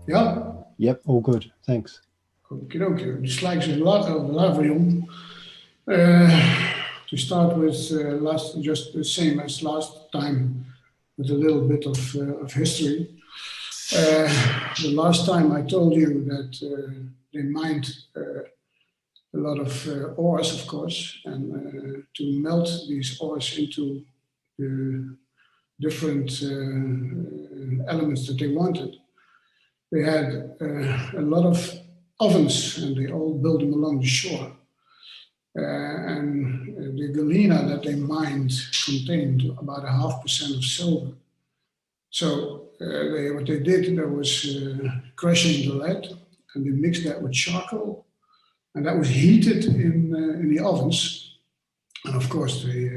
Yeah. Yep, all good. Thanks. Okay, okay. The Slags of Lavrion. Uh, to start with, just the same as last time, with a little bit of history. The last time I told you that they mined a lot of ores, of course, and to melt these ores into the different elements that they wanted. They had a lot of ovens, and they all built them along the shore. And the galena that they mined contained about 0.5% of silver. So what they did, there was crushing the lead, and they mixed that with charcoal, and that was heated in the ovens. And of course, they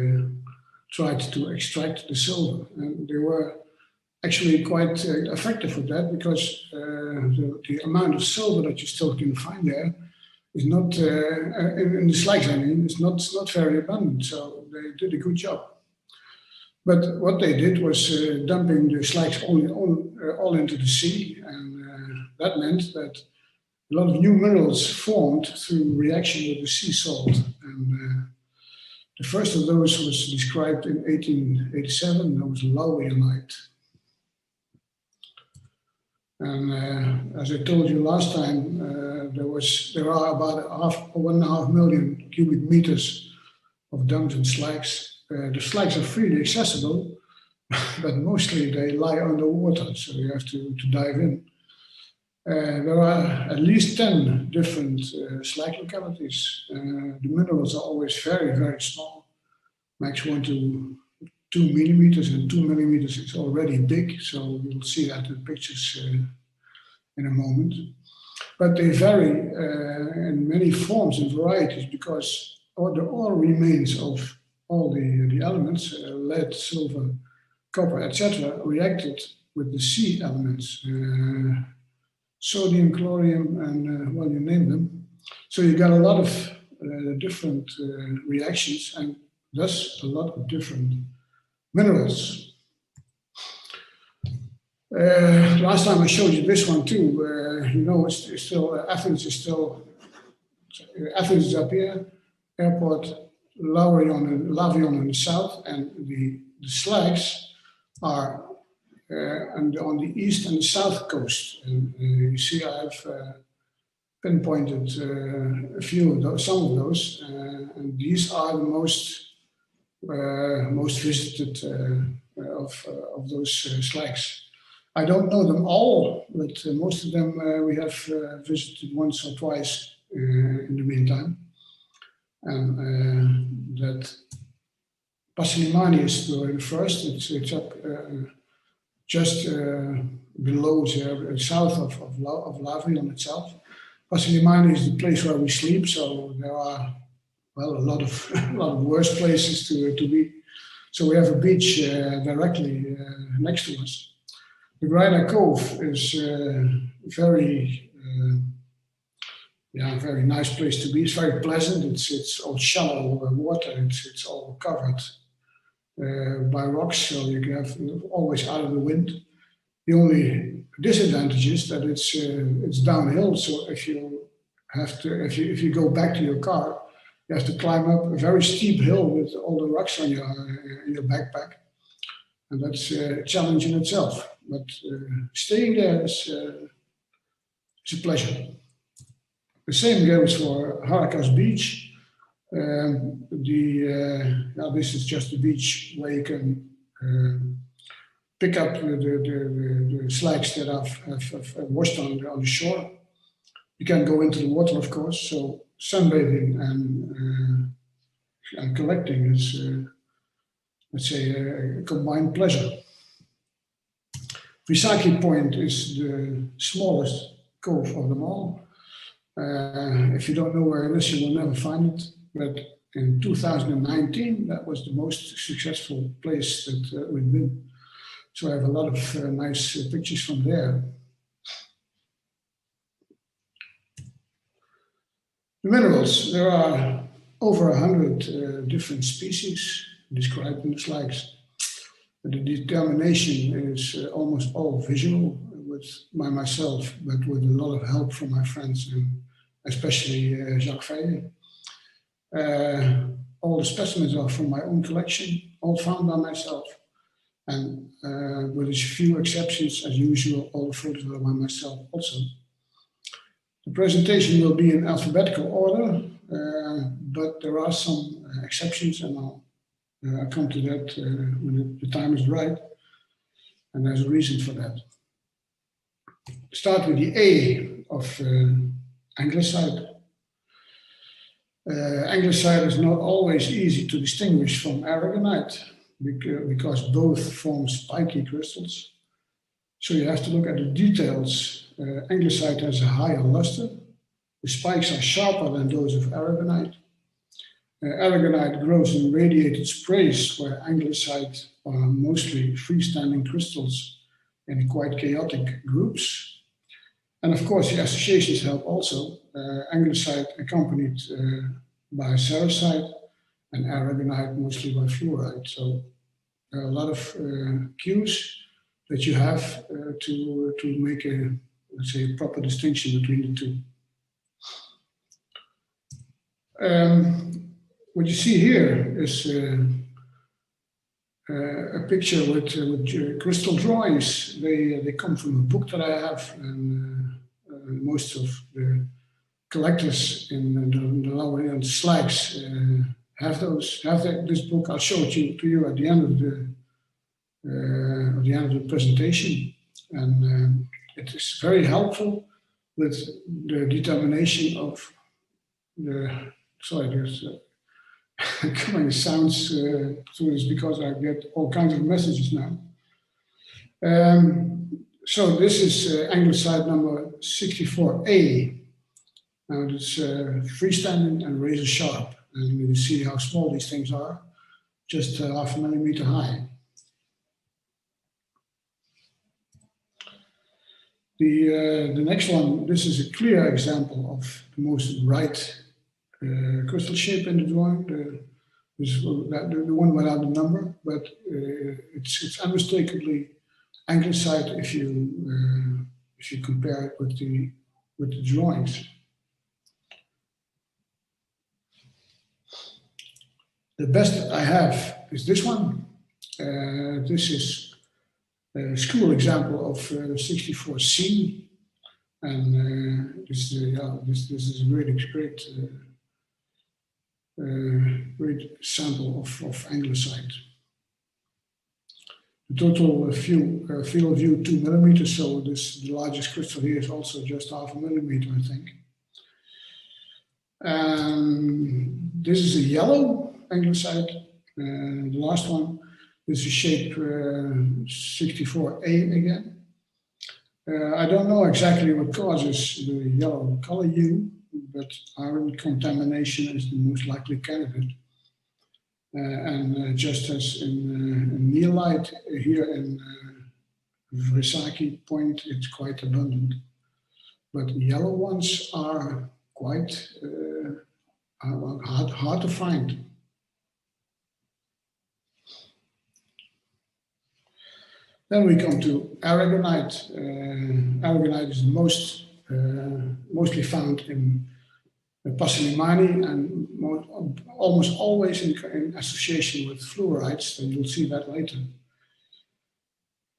tried to extract the silver, and they were actually quite effective with that because the amount of silver that you still can find there is not in the slags. I mean, it's not very abundant. So they did a good job. But what they did was dumping the slags all into the sea, and that meant that a lot of new minerals formed through reaction with the sea salt. And the first of those was described in 1887. That was Laurionite. And as I told you last time, there are about 1.5 million cubic meters of dumps and slags. The slags are freely accessible, but mostly they lie underwater, so you have to dive in. There are at least 10 different slag localities. The minerals are always very, very small, max 1 to 2 millimeters, and 2 millimeters is already big, so you'll see that in pictures in a moment. But they vary in many forms and varieties because the ore remains of all the elements, lead, silver, copper, etc., reacted with the sea elements, sodium, chlorine, and well, you name them. So you got a lot of different reactions, and thus a lot of different minerals. Last time I showed you this one too. You know, it's still Athens is still Athens is up here, airport Lavrion in the south, and the slags are on the east and the south coast. And you see, I've pinpointed a few of those, some of those, and these are the most visited of those slags. I don't know them all, but most of them we have visited once or twice in the meantime. And that Pasilimani is the first. It's up just below there, south of Lavrion itself. Pasilimani is the place where we sleep, so there are a lot of worse places to be. So we have a beach directly next to us. The Greiner Cove is very nice place to be. It's very pleasant. It's all shallow water. It's all covered by rocks, so you can have always out of the wind. The only disadvantage is that it's downhill. So if you go back to your car, you have to climb up a very steep hill with all the rocks on your backpack, and that's a challenge in itself. But staying there is a pleasure. The same goes for Harakas Beach. This is just a beach where you can pick up the slags that have washed on the shore. You can go into the water, of course. So sunbathing and collecting is, let's say, a combined pleasure. Visaki Point is the smallest cove of them all. If you don't know where it is, you will never find it. But in 2019, that was the most successful place that we've been. So I have a lot of nice pictures from there. The minerals, there are over 100 different species described in the slags. The determination is almost all visual. by myself, but with a lot of help from my friends, and especially Jacques Veille. All the specimens are from my own collection, all found by myself. And with a few exceptions, as usual, all the photos are by myself also. The presentation will be in alphabetical order, but there are some exceptions, and I'll come to that when the time is right. And there's a reason for that. Start with the A of Anglicite. Anglicite is not always easy to distinguish from aragonite because both form spiky crystals. So you have to look at the details. Anglicite has a higher luster. The spikes are sharper than those of aragonite. Aragonite grows in radiated sprays, where anglicite are mostly freestanding crystals in quite chaotic groups. And of course, the associations help also. Anglicite accompanied by cerussite, and aragonite mostly by fluorite. So there are a lot of cues that you have to make a, let's say, a proper distinction between the two. What you see here is a picture with crystal drawings. They come from a book that I have, and most of the collectors in the Lavrion Slags have this book. I'll show it to you at the end of the presentation, and it is very helpful with the determination of the. Sorry, there's coming sounds through this because I get all kinds of messages now. So this is Anglicite number 64A. Now it's freestanding and razor sharp, and you see how small these things are, just 0.5 millimeter high. The next one, this is a clear example of the most bright crystal shape in the drawing, the one without the number, but it's unmistakably Anglicite if you compare it with the drawings. The best I have is this one. This is a school example of 64C, and this is a great sample of Anglicite. The total field of view 2 millimeters, so the largest crystal here is also just 0.5 millimeter, I think. This is a yellow Anglicite. The last one is a shape 64A again. I don't know exactly what causes the yellow color hue, but iron contamination is the most likely candidate. And just as in neolite here in Vrisaki Point, it's quite abundant. But the yellow ones are quite hard to find. Then we come to aragonite. Aragonite is mostly found in Pasilimani and almost always in association with fluorides, and you'll see that later.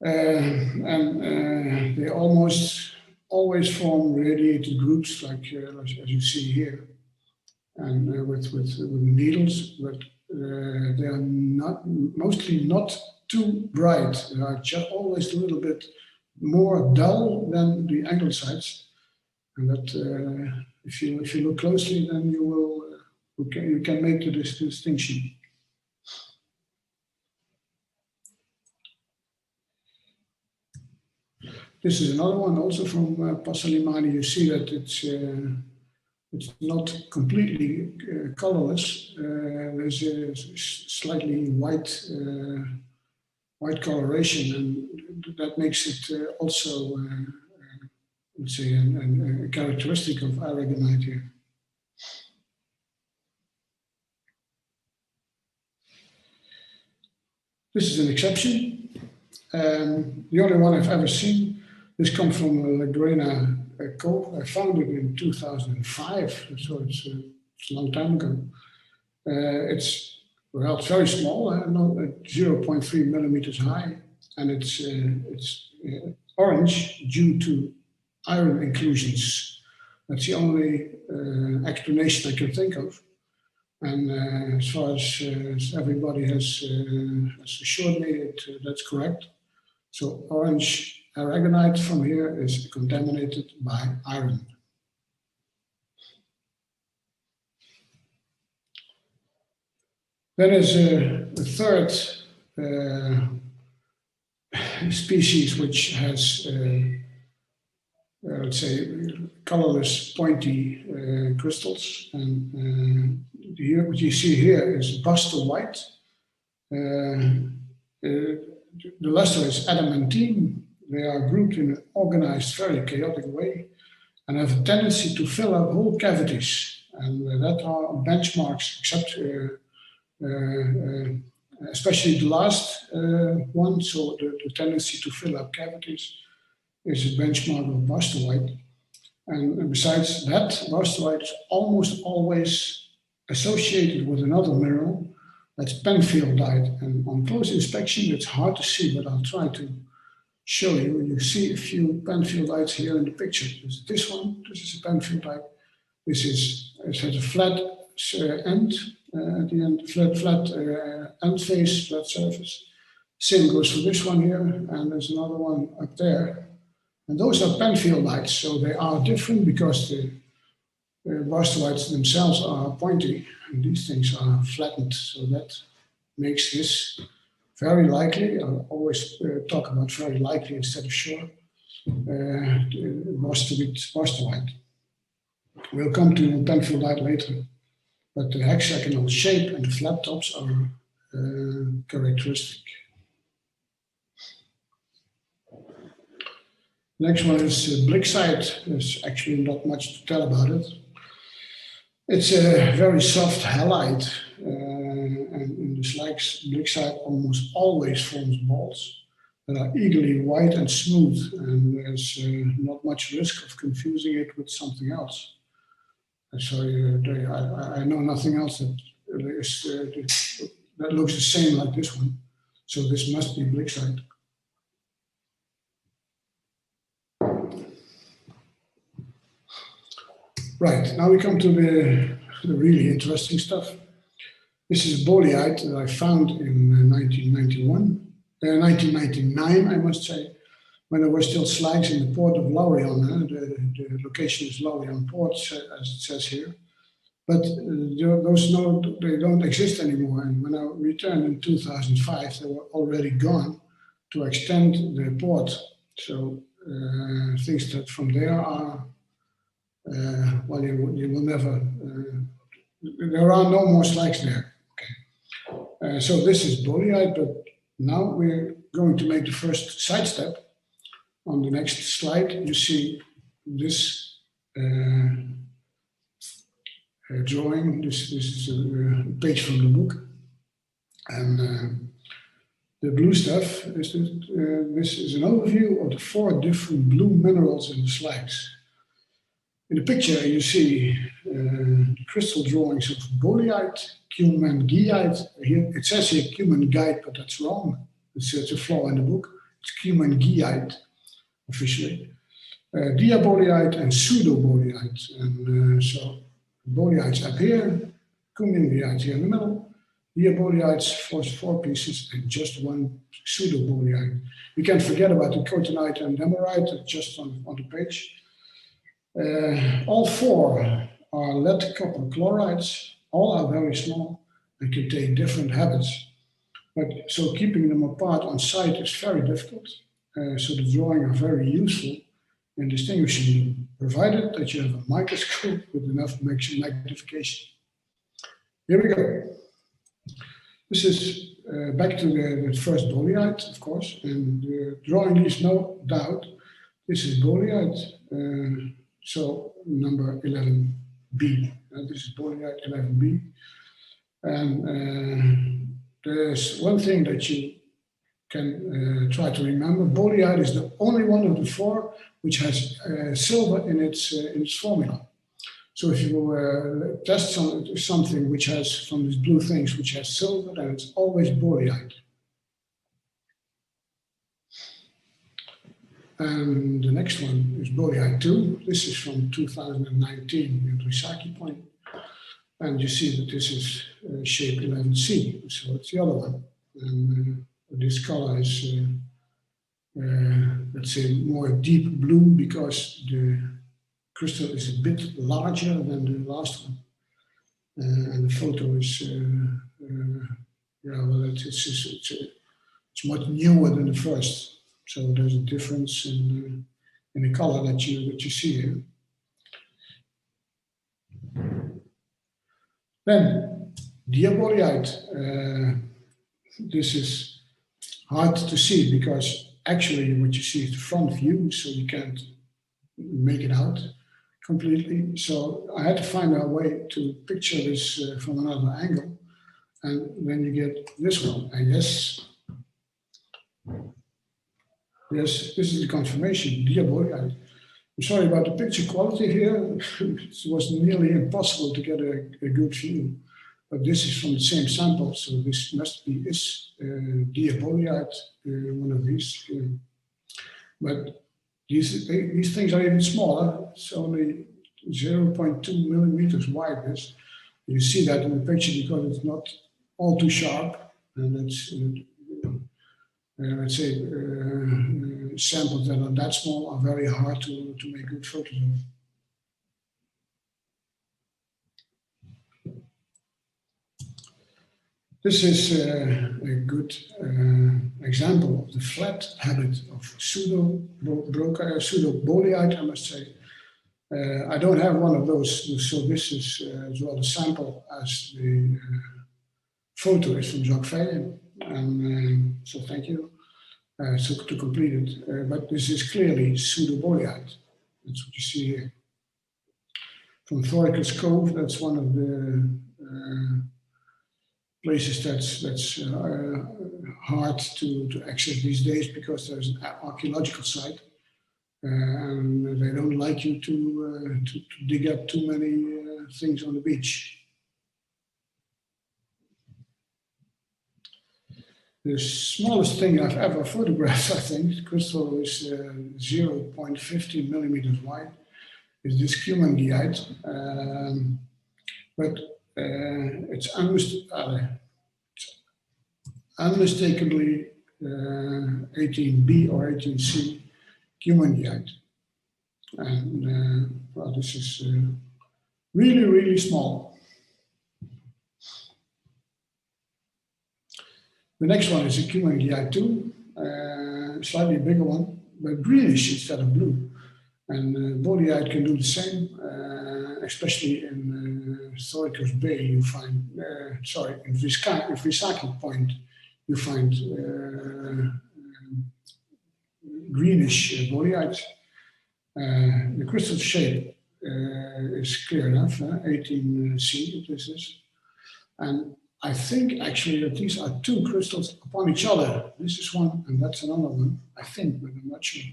And they almost always form radiated groups, like as you see here, and with needles, but they are mostly not too bright. They are just always a little bit more dull than the anglicites, and that if you look closely, then you can make the distinction. This is another one also from Pasilimani. You see that it's not completely colorless. There's a slightly white coloration, and that makes it also, let's say, a characteristic of aragonite here. This is an exception. The only one I've ever seen. This comes from Lavrion code. I found it in 2005, so it's a long time ago. It's very small, 0.3 millimeters high, and it's orange due to iron inclusions. That's the only explanation I can think of. And as far as everybody has assured me, that's correct. So orange aragonite from here is contaminated by iron. Then is a third species which has, let's say, colorless pointy crystals. And here, what you see here is Buster White. The luster is adamantine. They are grouped in an organized, very chaotic way and have a tendency to fill up whole cavities. And that are benchmarks, except especially the last one, so the tendency to fill up cavities is a benchmark of bastolite. And besides that, bastolite is almost always associated with another mineral, that's penfieldite. And on close inspection, it's hard to see, but I'll try to show you. You see a few penfieldites here in the picture. There's this one, this is a penfieldite. It has a flat end at the end, flat end face, flat surface. Same goes for this one here, and there's another one up there. And those are penfieldites, so they are different because the bastolites themselves are pointy, and these things are flattened, so that makes this very likely. I always talk about very likely instead of sure. Bastolite. We'll come to penfieldite later, but the hexagonal shape and the flat tops are characteristic. Next one is blixite. There's actually not much to tell about it. It's a very soft halide, and in the slags, blixite almost always forms balls that are eagerly white and smooth, and there's not much risk of confusing it with something else. So I know nothing else that looks the same like this one. So this must be blixite. Right, now we come to the really interesting stuff. This is boleite that I found in 1999, I must say, when there were still slags in the port of Lavrion. The location is Lavrion port, as it says here. But they don't exist anymore. And when I returned in 2005, they were already gone to extend the port. So things that from there are, well, you will never, there are no more slags there. Okay. So this is boleite, but now we're going to make the first sidestep. On the next slide, you see this drawing. This is a page from the book. And the blue stuff, this is an overview of the 4 different blue minerals in the slags. In the picture, you see crystal drawings of boleite, cumangeite. Here, it says here cumangeite, but that's wrong. It's a flaw in the book. It's cumangeite, officially. Diaboleite and pseudoboleite. And so boleite's up here, cumangeite here in the middle. Diaboleites, 4 pieces, and just 1 pseudoboleite. We can't forget about the cotonite and demerite, just on the page. All 4 are lead copper chlorides. All are very small and contain different habits. But so keeping them apart on site is very difficult. So the drawing are very useful in distinguishing them, provided that you have a microscope with enough magnification. Here we go. This is back to the first boleite, of course, and the drawing leaves no doubt. This is boleite. So number 11B. This is boleite 11B. And there's one thing that you can try to remember, boleite is the only one of the four which has silver in its formula. So if you test something which has, from these blue things, which has silver, then it's always boleite. And the next one is boleite 2. This is from 2019 at Recycling Point. And you see that this is shape 11C, so it's the other one. And this color is, let's say, more deep blue because the crystal is a bit larger than the last one. And the photo is, yeah, well, it's much newer than the first. So there's a difference in the color that you see here. Then, diaboleite. This is hard to see because actually what you see is the front view, so you can't make it out completely. So I had to find a way to picture this from another angle. And then you get this one. And yes, this is the confirmation, diaboleite. I'm sorry about the picture quality here. It was nearly impossible to get a good view. But this is from the same sample, so this must be diaboleite, one of these. But these things are even smaller. It's only 0.2 millimeters wideness. You see that in the picture because it's not all too sharp, and it's let's say samples that are that small are very hard to make good photos of. This is a good example of the flat habit of pseudo-boleite, I must say. I don't have one of those, so this is as well the sample as the photo is from Jacques Veillen, and so thank you. So to complete it, but this is clearly pseudo-boleite. That's what you see here. From Thoricus Cove, that's one of the places that's hard to access these days because there's an archaeological site, and they don't like you to dig up too many things on the beach. The smallest thing I've ever photographed, I think, the crystal is 0.15 millimeters wide, is this cumandiite, but it's unmistakably 18B or 18C cumandiite. And well, this is really, really small. The next one is a cumandiite 2, slightly bigger one, but greenish instead of blue. And boleite can do the same, especially in Thoricus Bay. You find, sorry, in Recycling Point, you find greenish boleite. The crystal shape is clear enough, 18C this is. And I think actually that these are two crystals upon each other. This is one and that's another one, I think, but I'm not sure.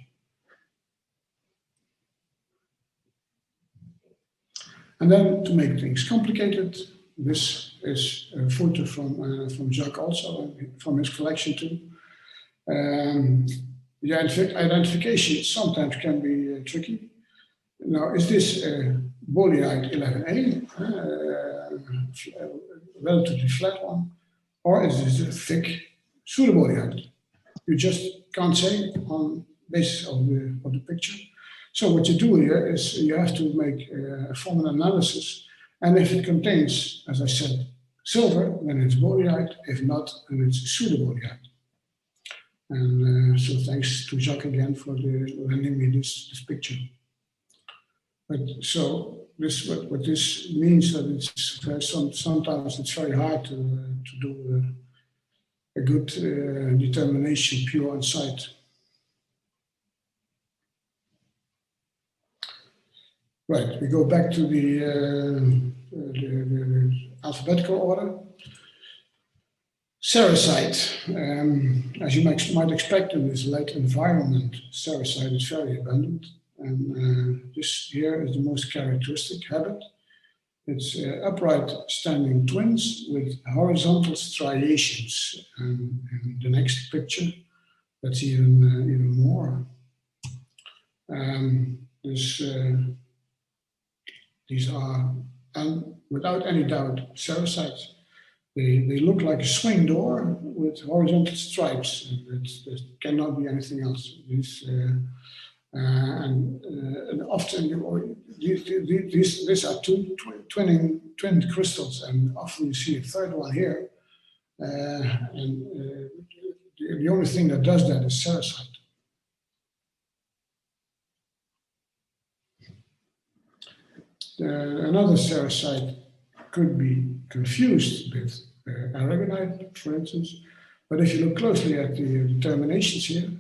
And then to make things complicated, this is a photo from Jacques also, from his collection too. The identification sometimes can be tricky. Now, is this boleite 11A, relatively flat one, or is this a thick pseudo-boleite? You just can't say on basis of the picture. So what you do here is you have to make a formal analysis, and if it contains, as I said, silver, then it's boleite. If not, then it's pseudo-boleite. And so thanks to Jacques again for lending me this picture. But so this what this means that it's sometimes it's very hard to do a good determination pure on site. Right, we go back to the, the, alphabetical order. Cerussite, as you might expect in this late environment, cerussite is very abundant. And this here is the most characteristic habit. It's upright standing twins with horizontal striations. And in the next picture, that's even more. These are, without any doubt, cerussites. They look like a swing door with horizontal stripes. There cannot be anything else. And often these are two twin crystals, and often you see a third one here. The only thing that does that is cerussite. Another cerussite could be confused with aragonite, for instance, but if you look closely at the terminations here,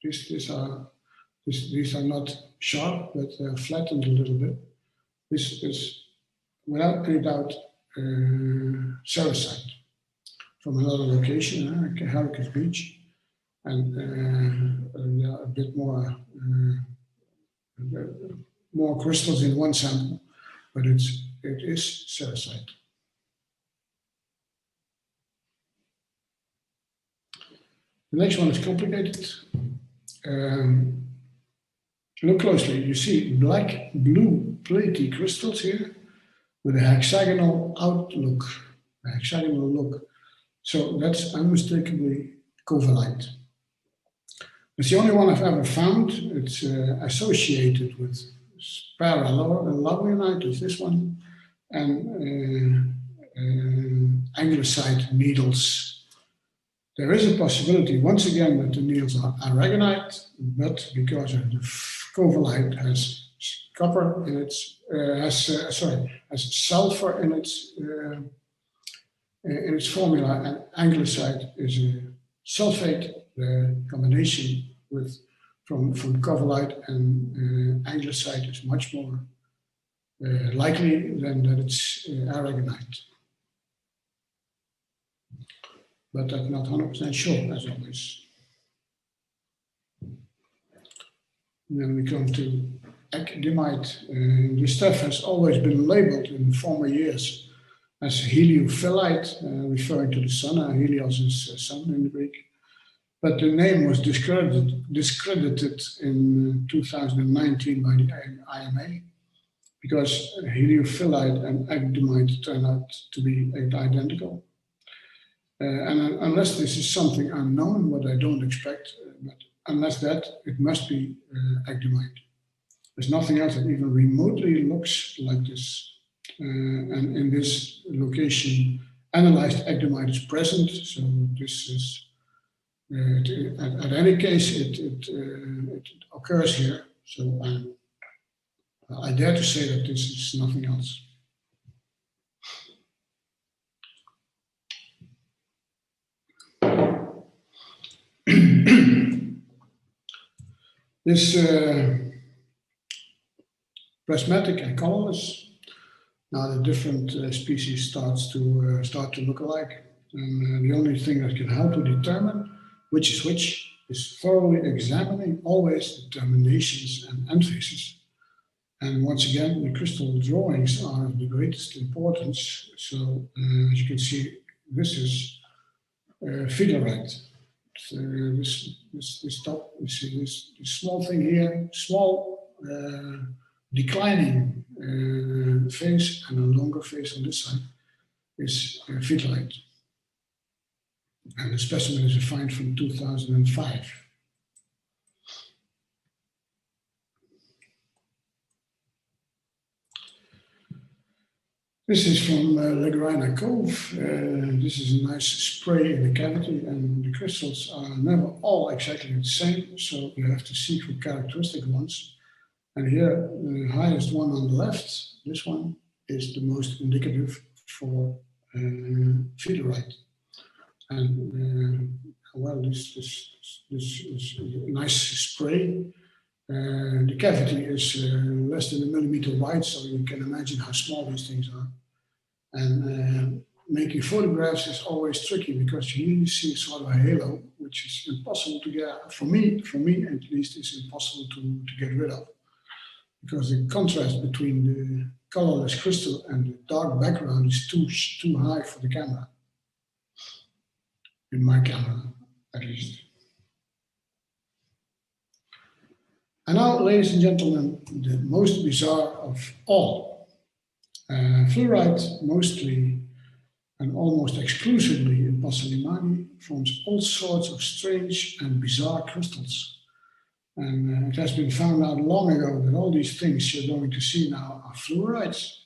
these are not sharp, but they're flattened a little bit. This is, without any doubt, cerussite from another location, Heracles Beach, and a bit more crystals in one sample, but it is cerussite. The next one is complicated. Look closely. You see black-blue platy crystals here with a hexagonal outlook, a hexagonal look. So that's unmistakably covellite. It's the only one I've ever found. It's associated with Lavrion, is this one, and anglesite needles. There is a possibility, once again, that the needles are aragonite, but because of the covellite has copper in its, has sulfur in its formula, and anglesite is a sulfate. The combination from covellite and anglesite is much more likely than that it's aragonite. But I'm not 100% sure, as always. And then we come to ecdymite. This stuff has always been labeled in former years as heliophyllite, referring to the sun. Helios is sun in the Greek. But the name was discredited in 2019 by the IMA because heliophyllite and ecdymite turn out to be identical. And unless this is something unknown, what I don't expect, but unless that, it must be ecdymite. There's nothing else that even remotely looks like this. And in this location, analyzed ecdymite is present, so this is, at any case, it occurs here. So I dare to say that this is nothing else. This prismatic and colorless. Now the different species start to look alike, and the only thing that can help to determine which is which is thoroughly examining always the terminations and end faces. And once again, the crystal drawings are of the greatest importance. So as you can see, this is fiddlerite. This top, you see this small thing here, small declining phase, and a longer phase on this side is fiddlerite. And the specimen is a find from 2005. This is from Lagrina Cove. This is a nice spray in the cavity, and the crystals are never all exactly the same, so you have to seek for characteristic ones. And here, the highest one on the left, this one, is the most indicative for fiddlerite. And well, this is a nice spray. The cavity is less than 1 millimeter wide, so you can imagine how small these things are. And making photographs is always tricky because here you see sort of a halo, which is impossible to get, for me at least, is impossible to get rid of. Because the contrast between the colorless crystal and the dark background is too high for the camera. In my camera, at least. And now, ladies and gentlemen, the most bizarre of all. Fluorite, mostly and almost exclusively in Pasilimani, forms all sorts of strange and bizarre crystals. And it has been found out long ago that all these things you're going to see now are fluorites.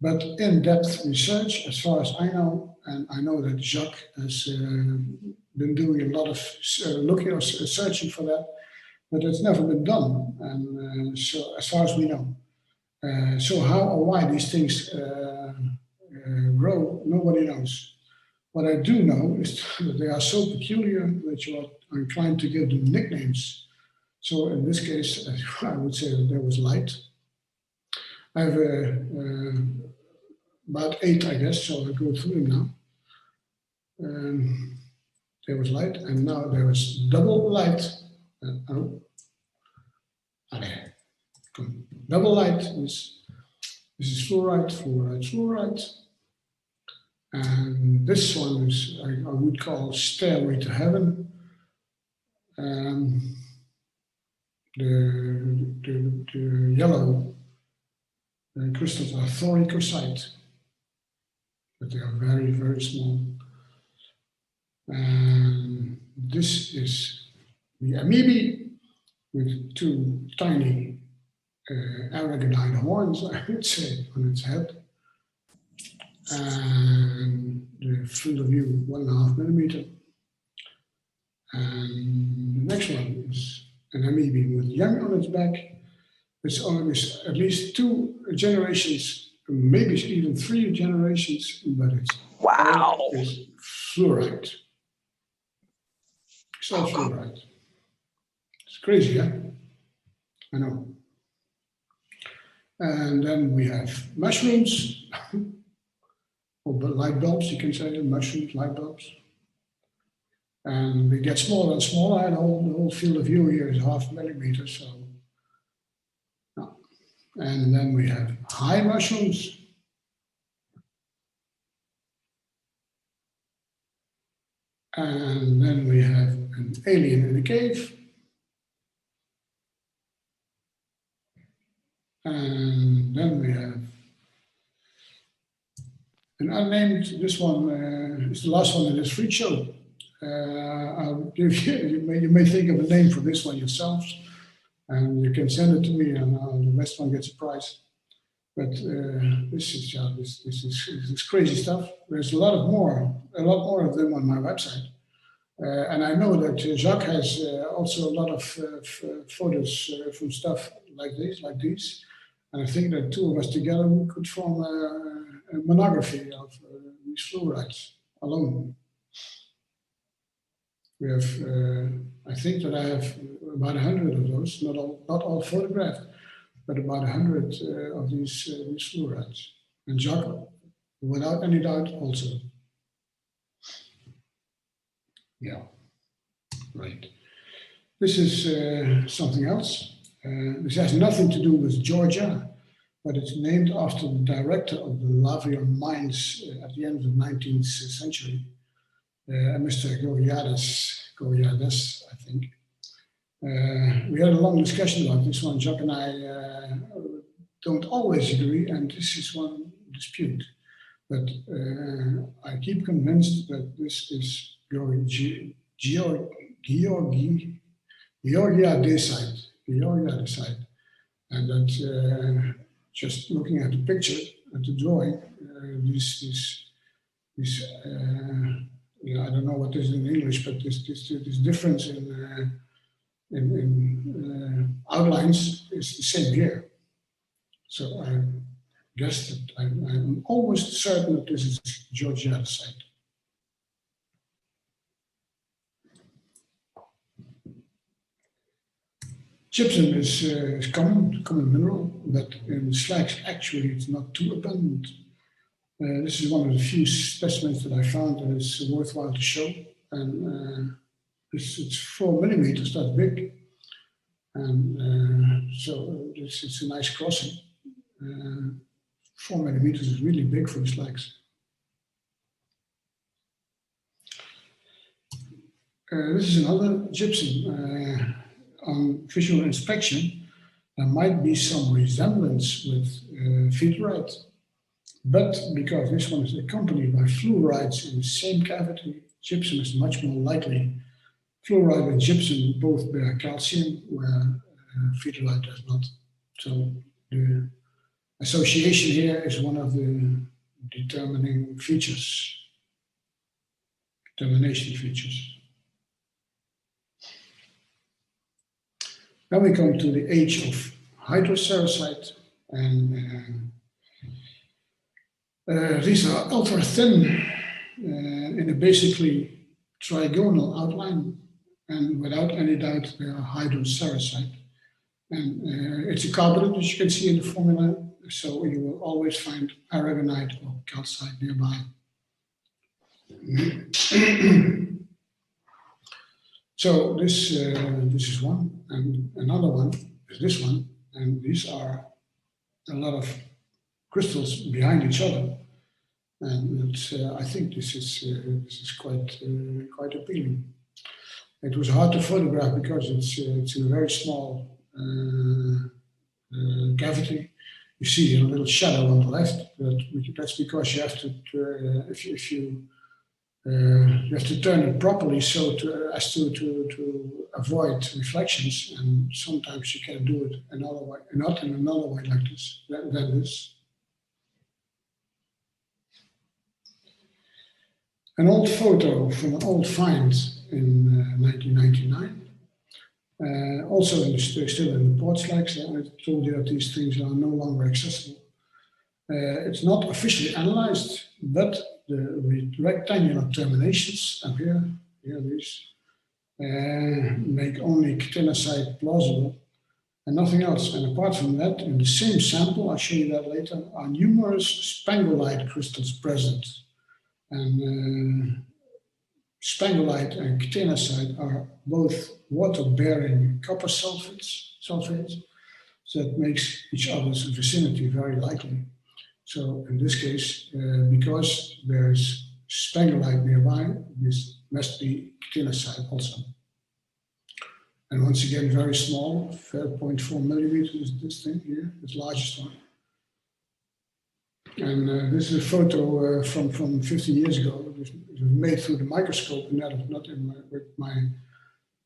But in-depth research, as far as I know, and I know that Jacques has been doing a lot of looking or searching for that, but it's never been done. And so, as far as we know, so how or why these things grow, nobody knows. What I do know is that they are so peculiar that you are inclined to give them nicknames. So in this case, I would say that there was light. I have about 8, I guess, so I'll go through them now. There was light, and now there is double light. Double light is, this is fluorite, fluorite, fluorite. And this one is, I would call Stairway to Heaven. The yellow crystals are thoricosite, but they are very, very small. And this is the amoebe with 2 tiny aragonite horns, I would say, on its head. And the field of view 1.5 millimeter. And the next one is an amoebe with young on its back. It's always at least 2 generations, maybe even 3 generations, but it's is fluorite. It's all fluorite. It's crazy, yeah? I know. And then we have mushrooms, or light bulbs, you can say, mushrooms, light bulbs. And they get smaller and smaller, and the whole field of view here is 0.5 millimeter, so. No. And then we have high mushrooms. And then we have an alien in a cave. And then we have an unnamed, this one is the last one in this freak show. I'll give you, you may think of a name for this one yourselves, and you can send it to me, and the best one gets a prize. But this is crazy stuff. There's a lot more of them on my website. And I know that Jacques has also a lot of photos from stuff like these. And I think that 2 of us together we could form a monography of these fluorides alone. We have, I think that I have about 100 of those, not all photographed, but about 100 of these fluorides. And Jacques, without any doubt, also. Yeah, right. This is something else. This has nothing to do with Georgia, but it's named after the director of the Lavrion mines at the end of the 19th century, Mr. Goriades, I think. We had a long discussion about this one. Jacques and I don't always agree, and this is one dispute. But I keep convinced that this is Georgia Deside, and that just looking at the picture, at the drawing, I don't know what this is in English, but this difference in outlines is the same here. So I guess that I'm almost certain that this is Georgia Deside. Gypsum is common mineral, but in slags actually it's not too abundant. This is one of the few specimens that I found that is worthwhile to show. And it's 4 millimeters, that's big. And so it's a nice crossing. 4 millimeters is really big for the slags. This is another gypsum. On visual inspection, there might be some resemblance with fluorite, but because this one is accompanied by fluorides in the same cavity, gypsum is much more likely. Fluoride and gypsum both bear calcium, where fluorite does not. So the association here is one of the determination features. Then we come to the age of hydroceratite, and these are ultra thin in a basically trigonal outline, and without any doubt they are hydroceratite. And it's a carbonate, as you can see in the formula, so you will always find aragonite or calcite nearby. So this is one, and another one is this one, and these are a lot of crystals behind each other, and it's, I think this is quite appealing. It was hard to photograph because it's in a very small cavity. You see a little shadow on the left, but that's because you have to you have to turn it properly so as to avoid reflections, and sometimes you can do it another way, not in another way like this, than this. An old photo from an old find in 1999. Also still in the port slags. I told you that these things are no longer accessible. It's not officially analyzed, but the rectangular terminations up here these, make only ctenocyte plausible and nothing else. And apart from that, in the same sample, I'll show you that later, are numerous spangolite crystals present. And spangolite and ctenocyte are both water-bearing copper sulfates, so that makes each other's vicinity very likely. So in this case, because there's spangolite nearby, this must be ctenocyte also. And once again, very small, 0.4 millimeters, this thing here, this largest one. And this is a photo from 50 years ago. It was made through the microscope, and not with my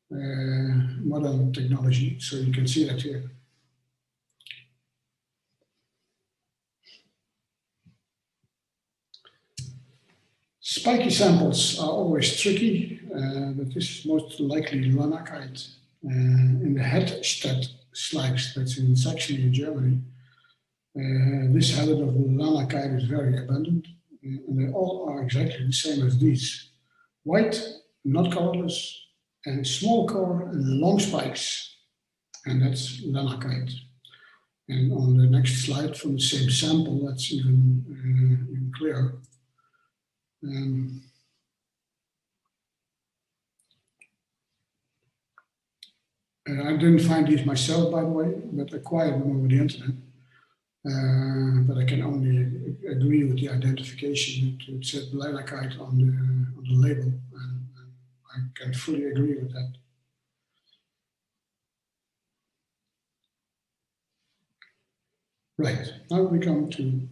modern technology. So you can see that here. Spiky samples are always tricky, but this is most likely lanakite. In the Hedstedt slags, that's in Saxony in Germany, this habit of lanakite is very abundant, and they all are exactly the same as these. White, not colorless, and small core and long spikes, and that's lanakite. And on the next slide from the same sample, that's even clearer. I didn't find these myself, by the way, but acquired them over the internet. But I can only agree with the identification. It said lanakite on the label, and I can fully agree with that. Right, now we come to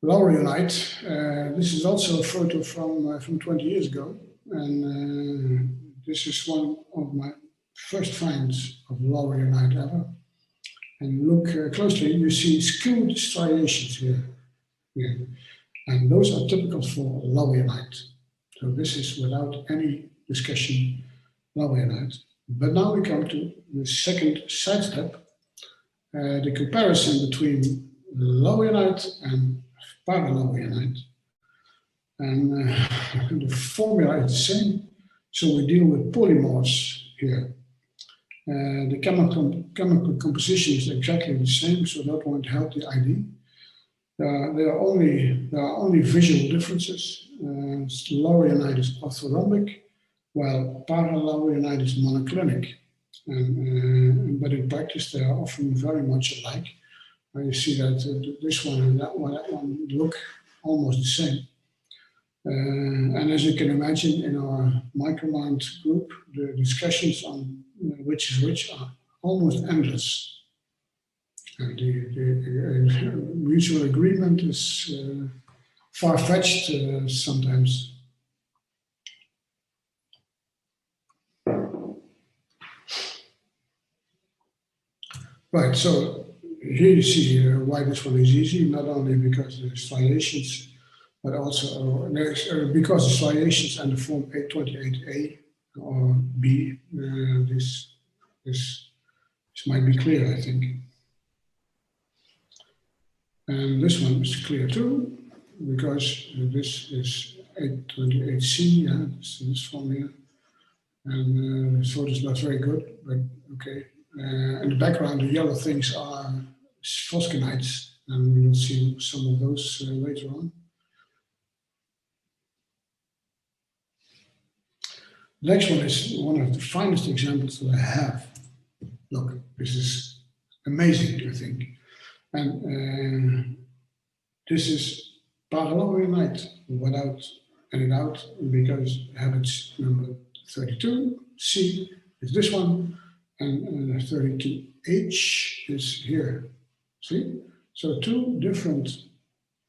Lavrionite. This is also a photo from 20 years ago, and this is one of my first finds of Lavrionite ever. And look closely, you see skewed striations here. And those are typical for Lavrionite. So this is without any discussion Lavrionite. But now we come to the second side step, the comparison between Lavrionite and Paralavrionite. And the formula is the same, so we deal with polymorphs here. The chemical composition is exactly the same, so that won't help the ID. There are only visual differences. Laurionite is orthorhombic, while paralaurionite is monoclinic. But in practice, they are often very much alike. You see that this one and that one look almost the same. And as you can imagine, in our Micromount group, the discussions on which is which are almost endless. And the mutual agreement is far-fetched sometimes. Right, so here you see why this one is easy, not only because there's striations, but also because the striations and the form A28A or B, this might be clear, I think. And this one is clear too, because this is 828C, yeah, this form here. And the photo is not very good, but okay. In the background, the yellow things are phosgenites, and we will see some of those later on. The next one is one of the finest examples that I have. Look, this is amazing, I think. And this is paralaurionite without any doubt, because habits number 32C is this one, and 32H is here. See? So two different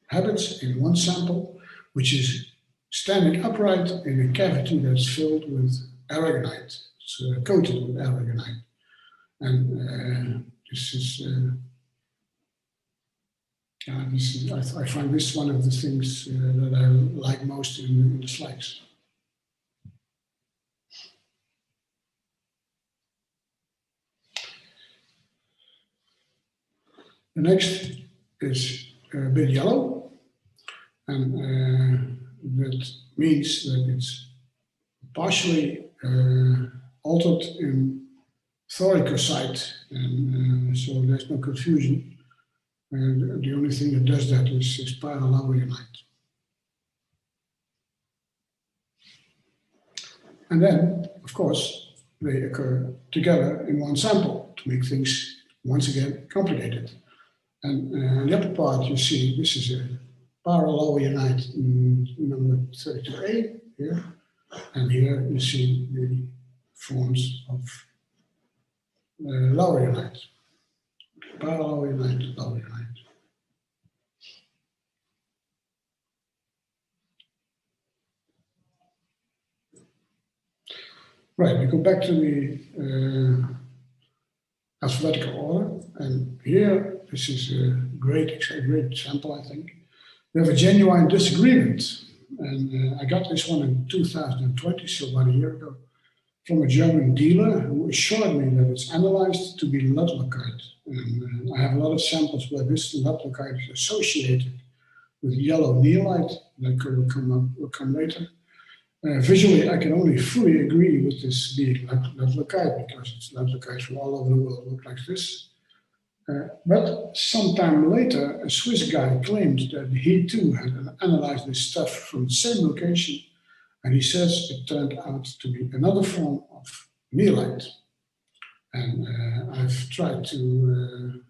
habits in one sample, which is standing upright in a cavity that's filled with aragonite. It's coated with aragonite. And this is, I find this one of the things that I like most in the Slags. The next is a bit yellow, and that means that it's partially altered in thoricosite, and so there's no confusion. The only thing that does that is paralaurionite. And then, of course, they occur together in one sample to make things, once again, complicated. And on the upper part, you see this is a paralaurionite number 32A here. And here you see the forms of laurionite. Paralaurionite, laurionite. Right, we go back to the alphabetical order, and here this is a great sample, I think. We have a genuine disagreement, and I got this one in 2020, so about a year ago, from a German dealer who assured me that it's analyzed to be ludlockite. And I have a lot of samples where this ludlockite is associated with yellow neolite that will come later. Visually, I can only fully agree with this being ludlockite, because it's ludlockite from all over the world look like this. But sometime later, a Swiss guy claimed that he too had analyzed this stuff from the same location, and he says it turned out to be another form of neolite. And I've tried to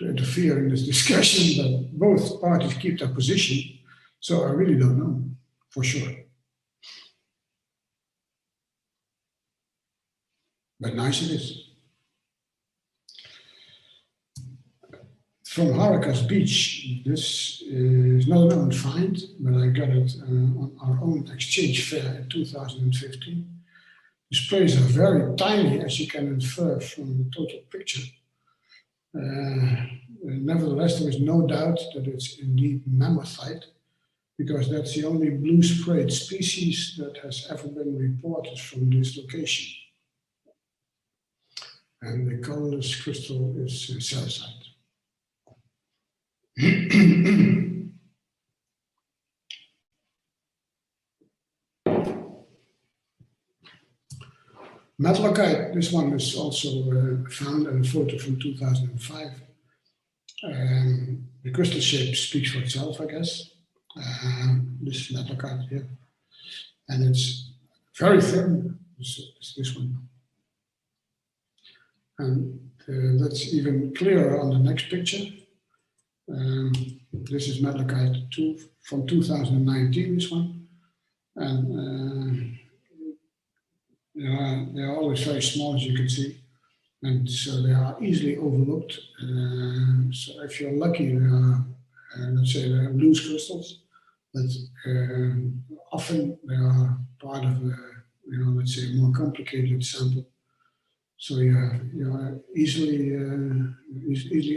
interfere in this discussion, but both parties keep their position, so I really don't know for sure. But nice it is. From Harakas Beach, this is not an own find, but I got it on our own exchange fair in 2015. The sprays are very tiny, as you can infer from the total picture. Nevertheless, there is no doubt that it's indeed mammothite, because that's the only blue sprayed species that has ever been reported from this location. And the colorless crystal is salicite. Ludlockite, this one is also found in a photo from 2005. The crystal shape speaks for itself, I guess. This locality here. And it's very thin, this one. And that's even clearer on the next picture. This is locality 2 from 2019, this one. And they are always very small, as you can see. And so they are easily overlooked. So if you're lucky, they are, let's say they are loose crystals, but often they are part of a, let's say, more complicated sample. So you easily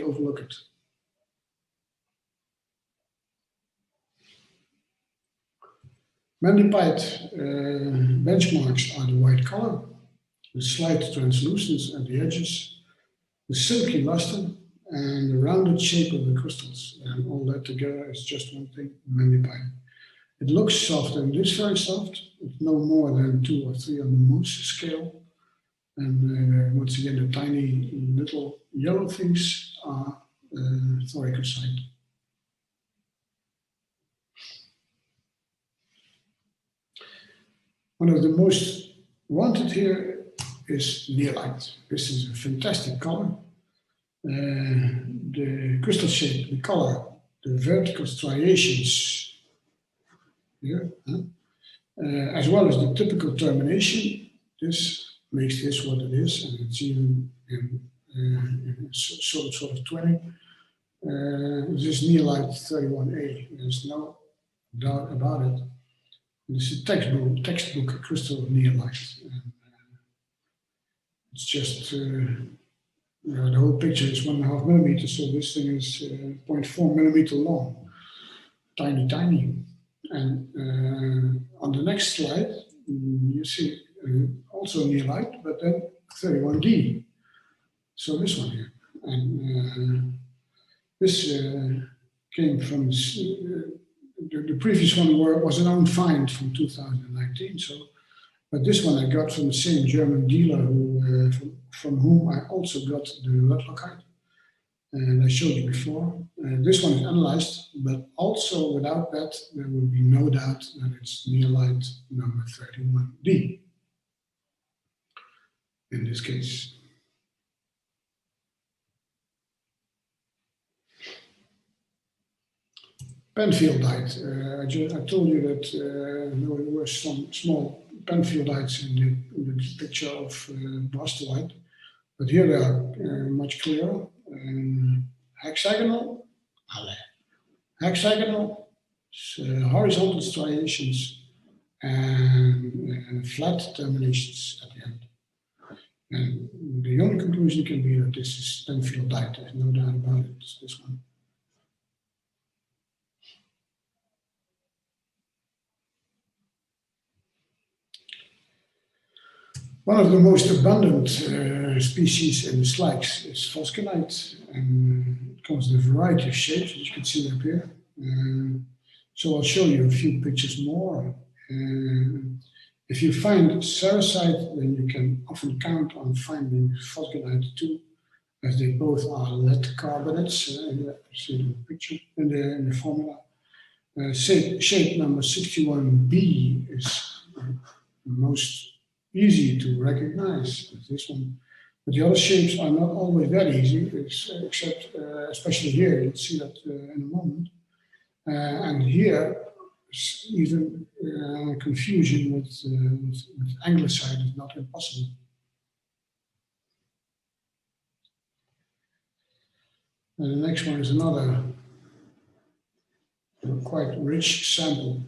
overlook it. Mandipite benchmarks are the white color, the slight translucence at the edges, the silky luster, and the rounded shape of the crystals. And all that together is just one thing, mandipite. It looks soft and it is very soft. It's no more than 2 or 3 on the Mohs scale. And once again, the tiny little yellow things are thoricosite. One of the most wanted here is neolite. This is a fantastic color. The crystal shape, the color, the vertical striations here, as well as the typical termination. This makes this what it is, and it's even in sort of twinning. This is neolite 31A. There's no doubt about it. This is textbook crystal neolite. It's just the whole picture is 1.5 millimeters, so this thing is 0.4 millimeter long, tiny. And on the next slide, you see also neolite, but then 31D. So this one here, and this came from the previous one was an own find from 2019. So, but this one I got from the same German dealer who, from whom I also got the locality, and I showed you before. This one is analyzed, but also without that, there will be no doubt that it's neolite number 31D. In this case. Penfieldite. I told you that there were some small penfieldites in the picture of bastolite, but here they are much clearer. Hexagonal, horizontal striations, and flat terminations at the end. And the only conclusion can be that this is penfieldite. There's no doubt about it. It's this one. One of the most abundant species in the slags is phosgenite, and it comes in a variety of shapes, as you can see up here. So I'll show you a few pictures more. If you find cerussite, then you can often count on finding phosgenite too, as they both are lead carbonates. You see the picture in the formula. Shape number 61B is most easy to recognize, this one. But the other shapes are not always that easy, except especially here. You'll see that in a moment. And here, even confusion with anglicite is not impossible. And the next one is another quite rich sample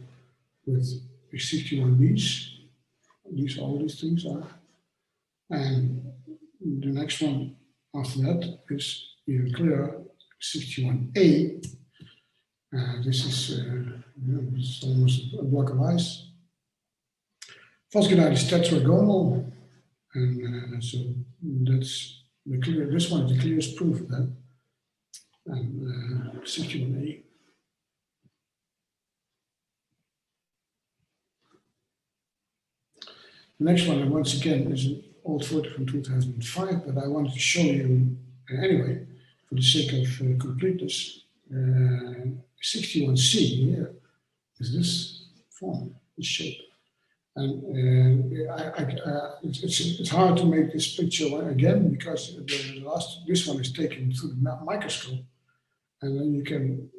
with 61Bs. All these things are. And the next one after that is even clearer, 61A. This is almost a block of ice. Phosgenite is tetragonal, and so that's the clear. This one is the clearest proof of that. And 61A. The next one, once again, is an old photo from 2005, but I wanted to show you anyway, for the sake of completeness. 61C here is this form, this shape. And it's hard to make this picture again because this one is taken through the microscope, and then you can,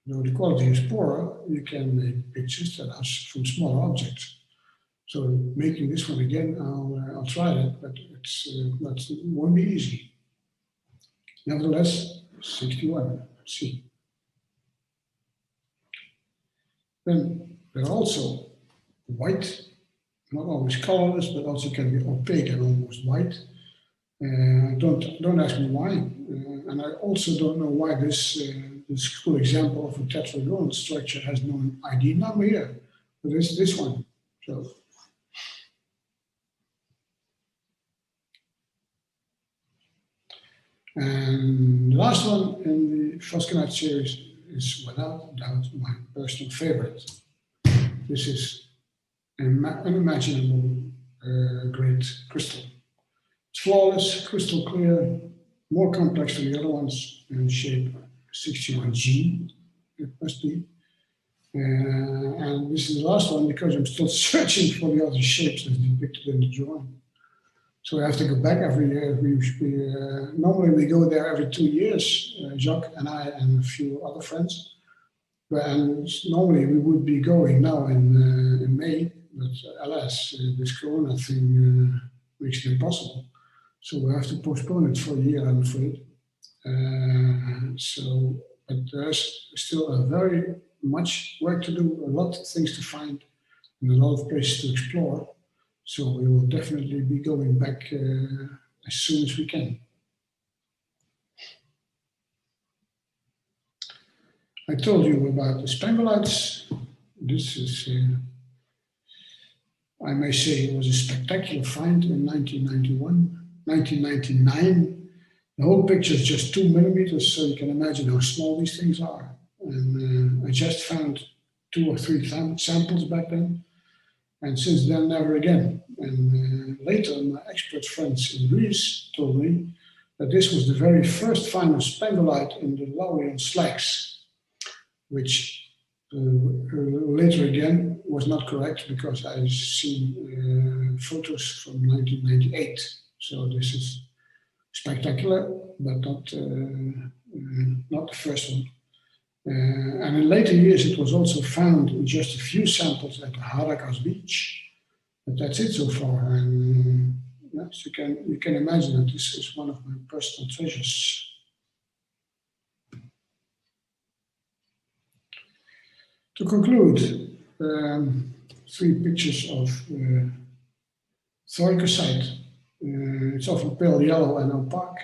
though the quality is poorer, you can make pictures that are from smaller objects. So making this one again, I'll try that, but it won't be easy. Nevertheless, 61. Let's see. Then there are also white, not always colorless, but also can be opaque and almost white. Don't ask me why, and I also don't know why this cool example of a tetragonal structure has no ID number here, but it's this one. So. And the last one in the Foskenite series is without doubt my personal favorite. This is an unimaginable great crystal. It's flawless, crystal clear, more complex than the other ones, in shape 61G, it must be. And this is the last one because I'm still searching for the other shapes as depicted in the drawing. So I have to go back every year. Normally we go there every 2 years, Jacques and I and a few other friends. And normally we would be going now in May, but alas, this Corona thing makes it impossible. So we have to postpone it for a year, I'm afraid. But there's still a very much work to do, a lot of things to find, and a lot of places to explore. So we will definitely be going back as soon as we can. I told you about the Spangulites. This is, I may say, it was a spectacular find in 1999. The whole picture is just 2 millimeters, so you can imagine how small these things are. And I just found 2 or 3 samples back then. And since then, never again. And later, my expert friends in Greece told me that this was the very first find of Spangolite in the Lavrion Slags, which later again was not correct because I've seen photos from 1998. So this is spectacular, but not the first one. And in later years, it was also found in just a few samples at the Harakas beach. But that's it so far. And yes, you can imagine that this is one of my personal treasures. To conclude, 3 pictures of thoricosite. It's often pale yellow and opaque.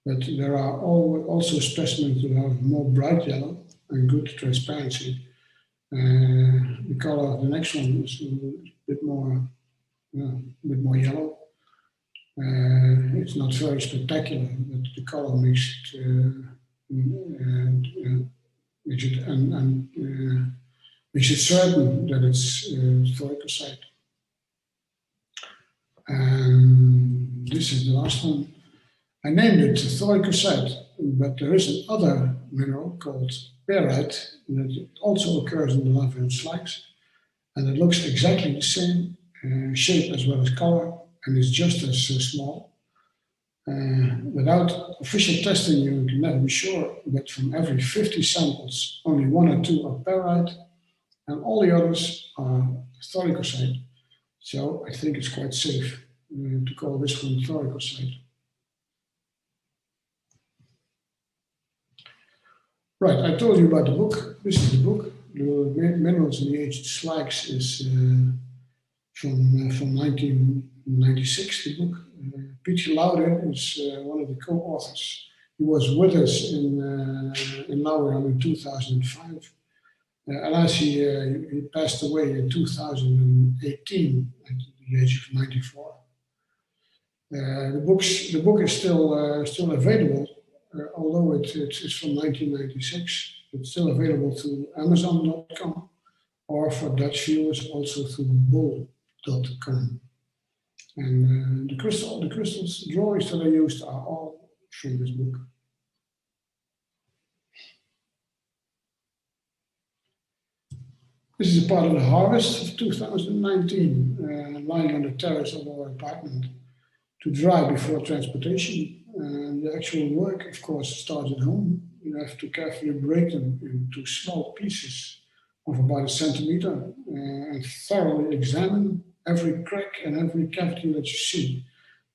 But there are also specimens that have more bright yellow and good transparency. The color of the next one is a bit more yellow. It's not very spectacular, but the color makes it certain that it's thoricosite. And this is the last one. I named it thoricosite, but there is another mineral called perite that also occurs in the Lavrion slags, and it looks exactly the same shape as well as color, and is just as small. Without official testing, you can never be sure, but from every 50 samples, only 1 or 2 are perite, and all the others are thoricosite. So I think it's quite safe to call this one thoricosite. Right, I told you about the book. This is the book. The Minerals in the Ancient Slags is from 1996, the book. Peter Lavrion is one of the co-authors. He was with us in Lavrion in 2005. Alas, he passed away in 2018 at the age of 94. The book is still available. Although it's from 1996, it's still available through Amazon.com, or for Dutch viewers also through bol.com. And the crystals drawings that I used are all from this book. This is a part of the harvest of 2019, lying on the terrace of our apartment to dry before transportation. And the actual work, of course, starts at home. You have to carefully break them into small pieces of about a centimeter and thoroughly examine every crack and every cavity that you see,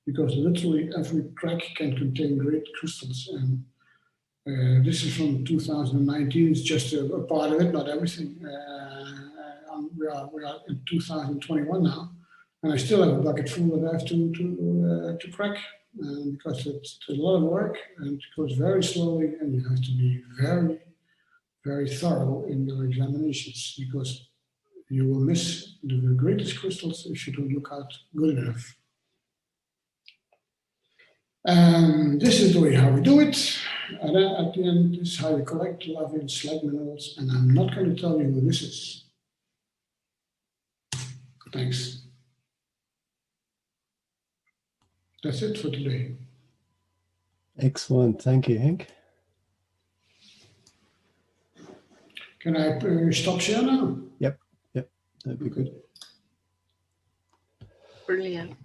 because literally every crack can contain great crystals. And this is from 2019. It's just a part of it, not everything. We are in 2021 now, and I still have a bucket full that I have to crack, because it's a lot of work and it goes very slowly, and you have to be very, very thorough in your examinations, because you will miss the greatest crystals if you don't look out good enough. And this is the way how we do it. And then at the end, this is how we collect Lavrion slag minerals, and I'm not going to tell you who this is. Thanks. That's it for today. Excellent. Thank you, Henk. Can I stop share now? Yep. That'd be good. Brilliant.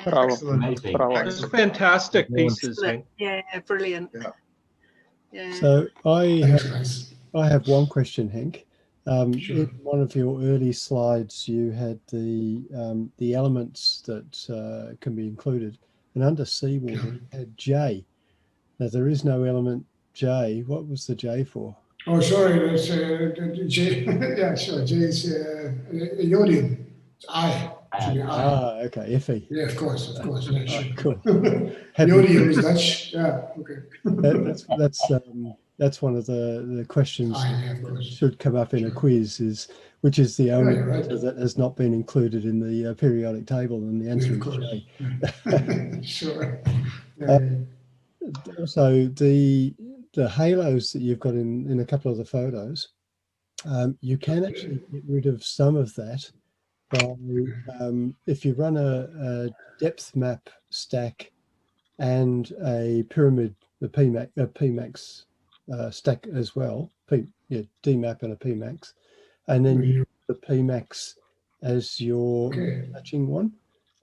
Bravo. Amazing. Bravo. Those are fantastic pieces, Henk. Yeah, brilliant. Yeah. Yeah. So I Thanks, guys. have one question, Henk. Sure. In one of your early slides, you had the elements that can be included, and under seawater you had J. Now there is no element J. What was the J for? Oh, sorry, that's J. Yeah, sure. J is iodium. It's I. Should be I. Ah, okay, Fe. Yeah, of course. Yeah, sure. Cool. Iodium is Dutch. Yeah, okay. That's one of the questions Yeah, of that course. should come up in a quiz, is which is the only you're right. letter that has not been included in the periodic table, and the answer Yeah, of is course. J. Sure. Also, the halos that you've got in a couple of the photos, you can actually get rid of some of that by if you run a depth map stack and a pyramid, the PMax stack as well, DMAP and a PMax, and then you use the PMax as your matching one,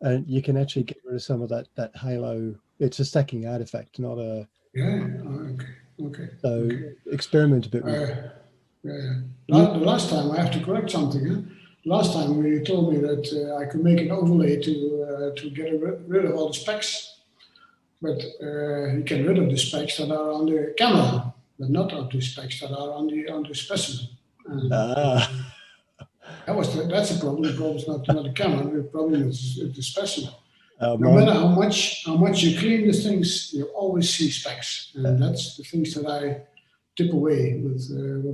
and you can actually get rid of some of that halo. It's a stacking artifact, not a. Yeah. Okay. So experiment a bit with it. The last time I have to correct something. Huh? Last time you told me that I could make an overlay to get rid of all the specs, but you can get rid of the specs that are on the camera, but not of the specs that are on the specimen. That's the problem. The problem is not the camera. The problem is the specimen. No matter how much you clean the things, you always see specks, and that's the things that I tip away with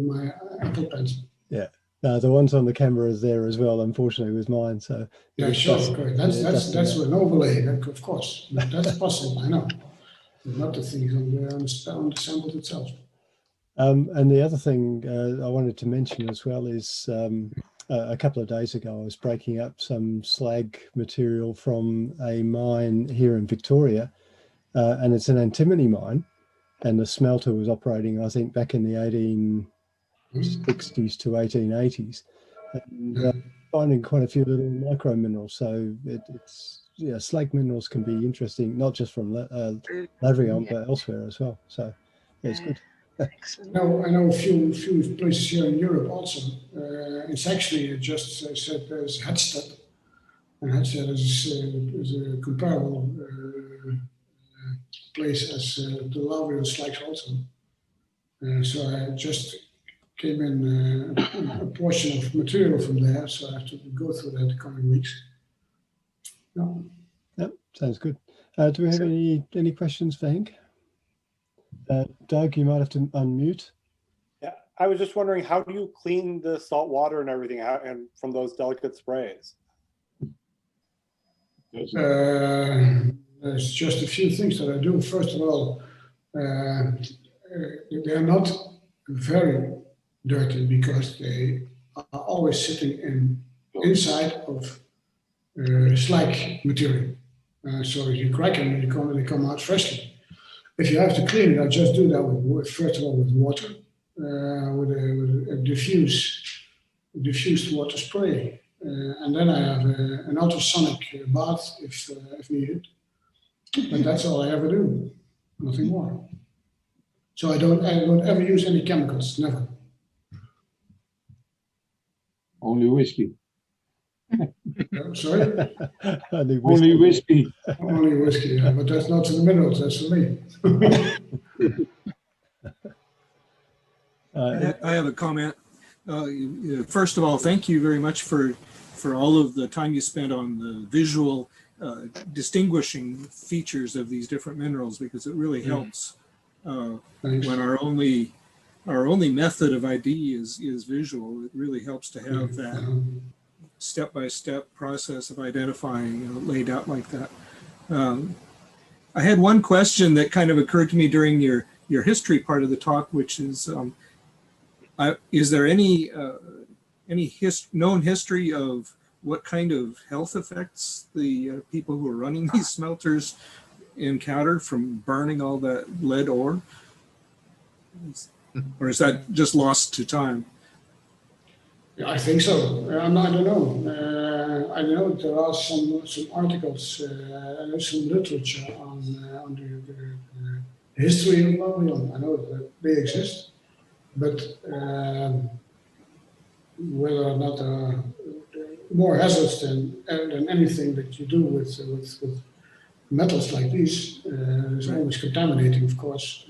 my Apple Pencil. Yeah. No, the ones on the camera is there as well, unfortunately, with mine. So yeah, sure. That's an overlay, of course. That's possible, I know. But not the things on the sample itself. And the other thing I wanted to mention as well is a couple of days ago, I was breaking up some slag material from a mine here in Victoria, and it's an antimony mine, and the smelter was operating, I think, back in the 1860s to 1880s, and finding quite a few little micro minerals. So it's slag minerals can be interesting, not just from Lavrion, but elsewhere as well. So it's good. Excellent. I know a few places here in Europe also. It's actually just said there's Hedstedt, and Hedstedt is a comparable place as the Lavrion slags also. So I just came in a portion of material from there, so I have to go through that in the coming weeks. No. Yep, sounds good. Do we have any questions for Henk? Doug, you might have to unmute. Yeah, I was just wondering, how do you clean the salt water and everything and from those delicate sprays? There's just a few things that I do. First of all, they are not very dirty because they are always sitting inside of slag material. So if you crack them, they come out freshly. If you have to clean it, I just do that first of all with water, with a diffuse diffused water spray. And then I have an ultrasonic bath if needed. But that's all I ever do, nothing more. So I don't ever use any chemicals, never. Only whiskey. Sorry? Only Only whiskey. Only whiskey, yeah, but that's not for the minerals, that's for me. I have a comment. First of all, thank you very much for all of the time you spent on the visual distinguishing features of these different minerals, because it really helps when our only method of ID is visual. It really helps to have that step-by-step process of identifying laid out like that. I had one question that kind of occurred to me during your history part of the talk, which is there any known history of what kind of health effects the people who are running these smelters encounter from burning all that lead ore? Or is that just lost to time? Yeah, I think so. I don't know. I know there are some articles and some literature on the history of Lavrion. I know that they exist, but whether or not more hazardous than anything that you do with metals like these is always contaminating, of course.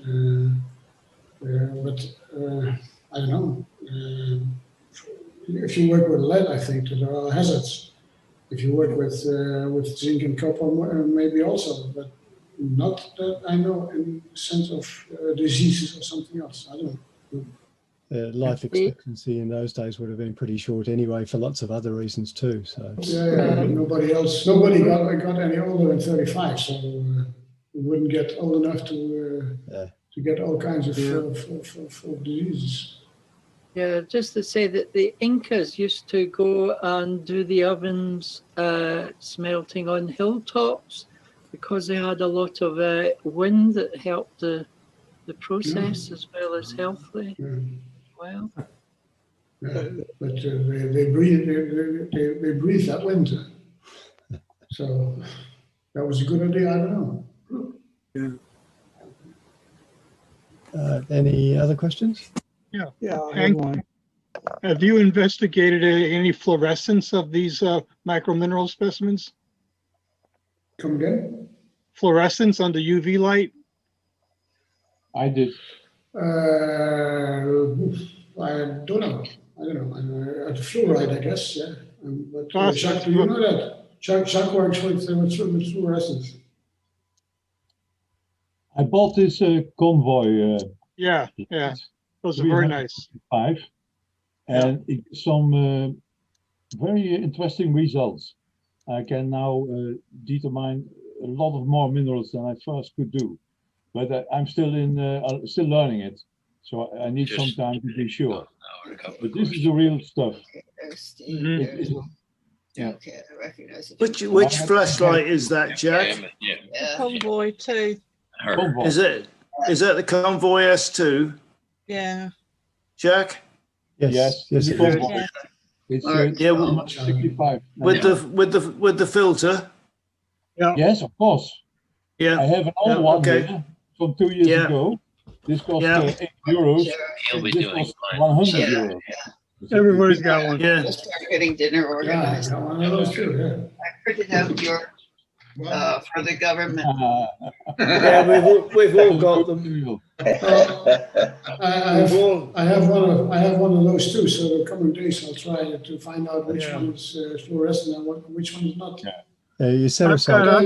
But I don't know. If you work with lead, I think that there are hazards. If you work with zinc and copper, maybe also, but not that I know in the sense of diseases or something else. I don't know. Life expectancy in those days would have been pretty short anyway, for lots of other reasons too. So yeah, nobody got any older than 35, so we wouldn't get old enough to get all kinds of diseases. Yeah, just to say that the Incas used to go and do the ovens smelting on hilltops because they had a lot of wind that helped the process as well as healthily. Well, yeah, but they breathe that winter, so that was a good idea. I don't know. Yeah. Any other questions? Yeah. Hank, have you investigated any fluorescence of these micromineral specimens? Come again? Fluorescence under UV light? I did. I don't know. At the fluoride, I guess. Yeah. But Awesome. Jacques, do you know that? Jacques works with fluorescence. I bought this convoy. Yeah. Those are very nice. And some very interesting results. I can now determine a lot of more minerals than I first could do, but I'm still still learning it, so I need some time to be sure. But this is the real stuff. Okay, I recognize it. Which flashlight is that, Jack? Convoy 2. Convoy. Is that the Convoy S2? Yeah. Jack? Yes. It Convoy. is. It's Yeah, well, 65. with the filter. Yeah. Yes, of course. Yeah. I have an old one here from 2 years ago. This cost €8. This cost 100 euros. Everybody's got one. Yeah. We'll start getting dinner organized. Yeah, one of those too. Yeah. I printed out your for the government. Yeah, we've all got them. I have one of those too. So the coming days, I'll try to find out which one is fluorescent and which one is not. You set I've aside. got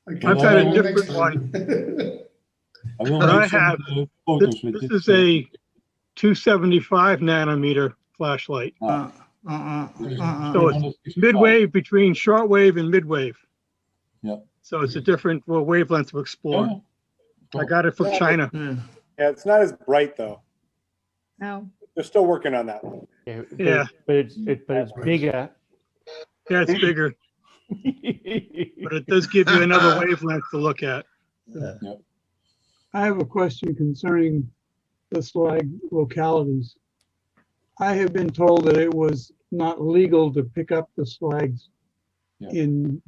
a different one. I will But I make some have photos with this is a 275 nanometer flashlight. So it's midwave between shortwave and midwave. Yeah. So it's a different wavelength to explore. I got it from China. Yeah, it's not as bright though. No. They're still working on that one. Yeah. But it's bigger. Yeah, it's bigger. But it does give you another wavelength to look at. Yeah. I have a question concerning the slag localities. I have been told that it was not legal to pick up the slags in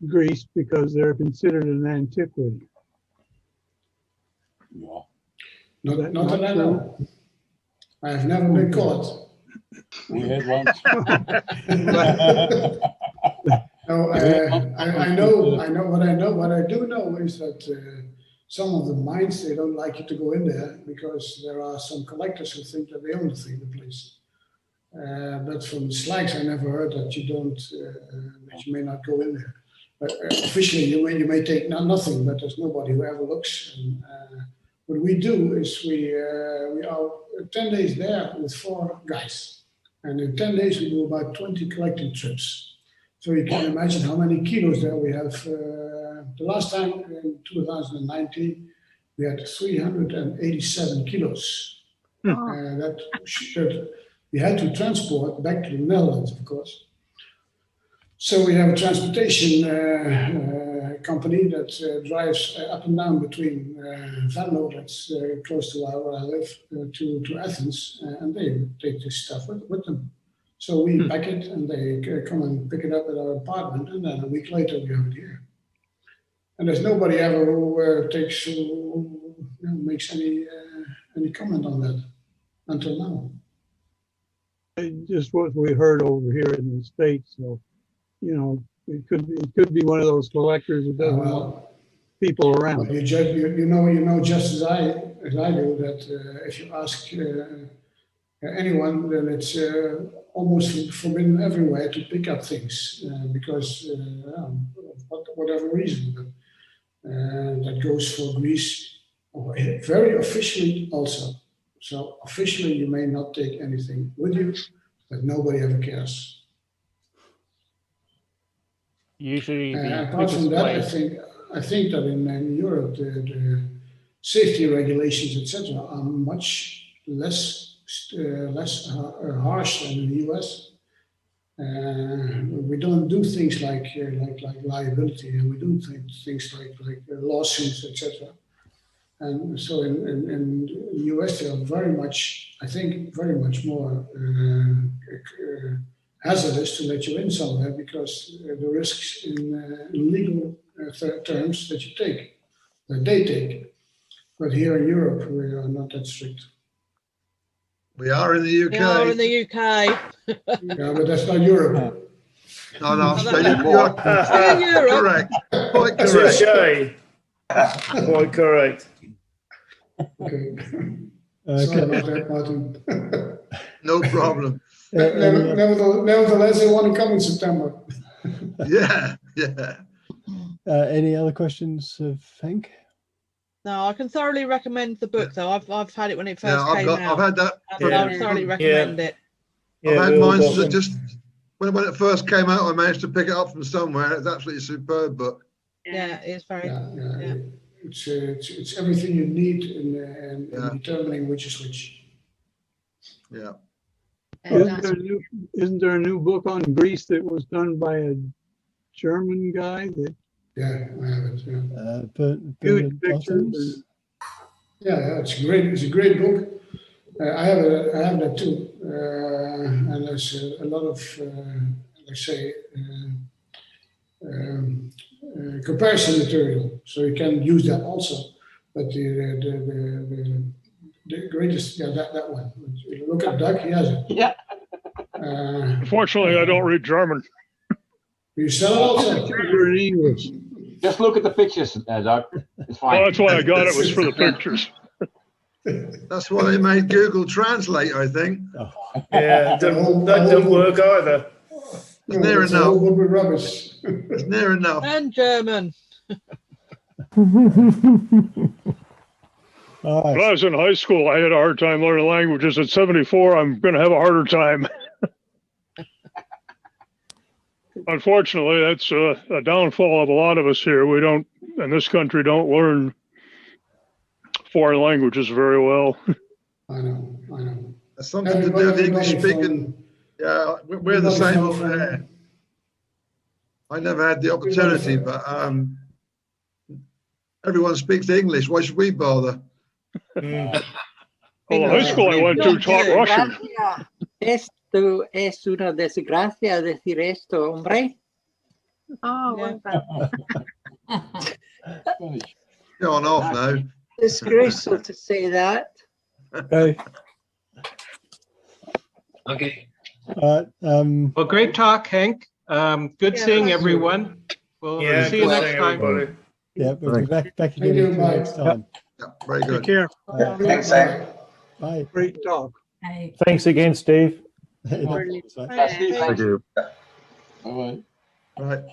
Greece because they're considered an antiquity. Yeah. Not that I know. I have never been caught. We had one. No, I know what I do know is that some of the mines, they don't like you to go in there because there are some collectors who think that they own the place. But from the slags, I never heard that that you may not go in there. But officially, you may take nothing, but there's nobody who ever looks. And, what we do is we are 10 days there with 4 guys. And in 10 days, we do about 20 collecting trips. So you can imagine how many kilos there we have. The last time in 2019, we had 387 kilos. That we had to transport back to the Netherlands, of course. So we have a transportation company that drives up and down between Venlo, that's close to where I live, to Athens, and they take this stuff with them. So we pack it, and they come and pick it up at our apartment, and then a week later we have it here. And there's nobody ever who makes any comment on that until now. Just what we heard over here in the States, so you know, it could be one of those collectors that doesn't want people around. Well, you know just as I do that if you ask anyone, then it's almost forbidden everywhere to pick up things because whatever reason. But that goes for Greece very officially also. So officially, you may not take anything with you, but nobody ever cares. Usually, apart from that, I think that in Europe the safety regulations, etc., are much less harsh than in the US. We don't do things like liability, and we do things like lawsuits, etc. And so in the US, they are very much more hazardous to let you in somewhere because the risks in legal terms that they take. But here in Europe, we are not that strict. We are in the UK. We are in the UK. Yeah, but that's not Europe. No, no, You're correct. Quite correct. Quite correct. Okay. Sorry about that, Martin. No problem. Nevertheless, I want to come in September. Yeah. Any other questions of Henk? No, I can thoroughly recommend the book though. I've had it when it first came out. I've had that. I would thoroughly recommend it. I've had mine just when it first came out. I managed to pick it up from somewhere. It's absolutely a superb book. Yeah, it's very. Yeah. It's everything you need in determining which is which. Yeah. Isn't there a new book on Greece that was done by a German guy? Yeah, I have it. Yeah. Huge pictures. Yeah, it's great. It's a great book. I have that too, and there's a lot of let's say comparison material, so you can use that also. But the greatest, that one. Look at Doug, he has it. Yeah. Unfortunately, I don't read German. You sell it also? In English. Just look at the pictures, Doug. It's fine. Well, that's why I got it, was for the pictures. That's why they made Google Translate, I think. Yeah, that doesn't work either. It's near enough. Rubbish. It's near enough. And German. When I was in high school, I had a hard time learning languages. At 74, I'm going to have a harder time. Unfortunately, that's a downfall of a lot of us here. We don't, in this country, don't learn foreign languages very well. I know. That's something to do with the English speaking. Yeah, we're the same over there. I never had the opportunity, but everyone speaks English. Why should we bother? Well, the high school I went to taught Russian. Esto es una desgracia decir esto, hombre. Oh, Go on off now. Disgraceful to say that. Okay. Okay. Well, great talk, Henk. Good Yeah, seeing thank you. everyone. We'll Yeah, see you good next seeing time. everybody. Yeah, we'll be back Thank again you, with you bye. next time. Yeah, very good. Take care. Thanks, Hank. Bye. Great talk. Thanks again, Steve. No Brilliant. problem, mate. Thank you. All right. Right.